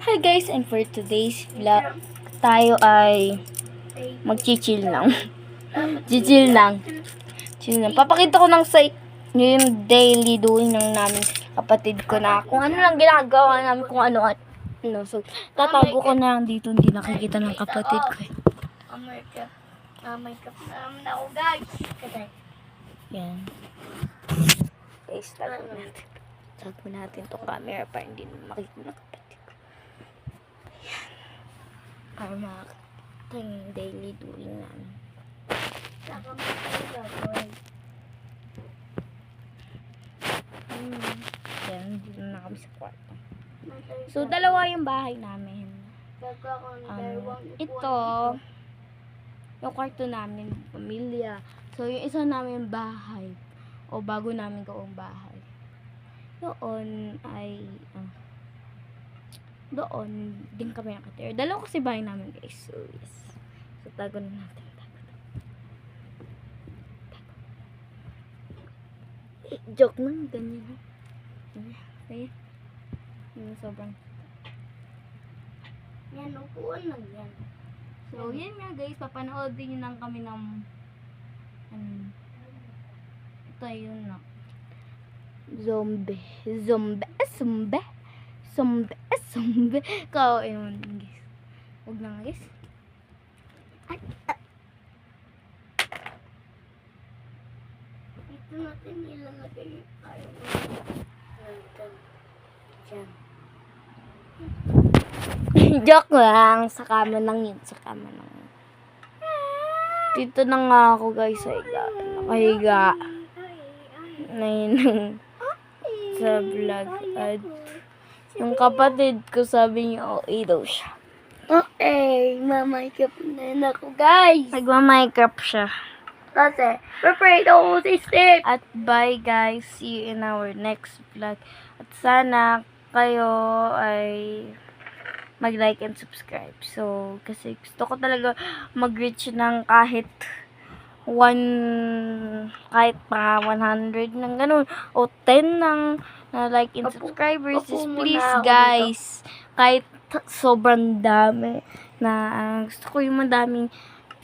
Hi guys, and for today's vlog, tayo ay mag-chill lang. Chill lang. Papakita ko lang sa yung daily doing ng namin kapatid ko na kung ano lang ginagawa namin, kung ano. So, tatago ko na lang dito, hindi nakikita ng kapatid ko. May cup naman ako, guys. Yan. Guys, tago natin. Tago natin itong camera para hindi makikita ng kapatid ko. Yan. Para makakita yung daily doing namin. Yan, dito na kami sa kwarto. So, dalawa yung bahay namin. Ito, yung kwarto namin, pamilya. So, yung isa namin bahay, o bago namin gawang bahay. Doon ay, doon din kami nakatira. Dalawa kasi bahay namin, guys. So, yes. So, tago na natin. Joke lang, ganyan. Kaya, yung sobrang. Yan, upuan lang yan. So, yan nga guys, papanood din lang kami ng, ito yun na. Zombie. Ikaw, yun guys. Huwag na nga guys. Ito natin ilalagay tayo. Diyan. Joke lang. Sa kama lang yun. Sa kama lang yun. Dito na nga ako guys sa higa. Nakahiga. Na yun sa vlog. At yung kapatid ko sabi niya, okay daw siya. Okay, mamakeup na ako, guys. Nagma-makeup siya. Kasi, prepare ako sa step. At bye guys. See you in our next vlog. At sana kayo ay mag-like and subscribe. So, kasi gusto ko talaga mag-reach ng kahit pa 100 ng ganun. O 10 ng like and subscribers. Just please guys. Kahit sobrang dami na gusto ko yung madaming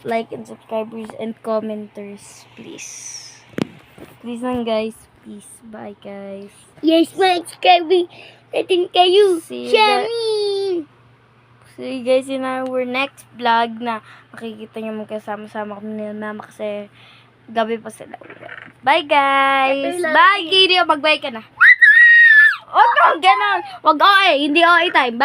like and subscribers and commenters. Please. Please lang guys. Please. Bye guys. Yes, subscribe natin kayo. See you guys in our next vlog na makikita nyo magkasama-sama kami ni mama kasi gabi pa sila. Bye guys! Bye Gideon! Mag-bye ka na! Huwag kang ganon! Huwag hindi time. Bye!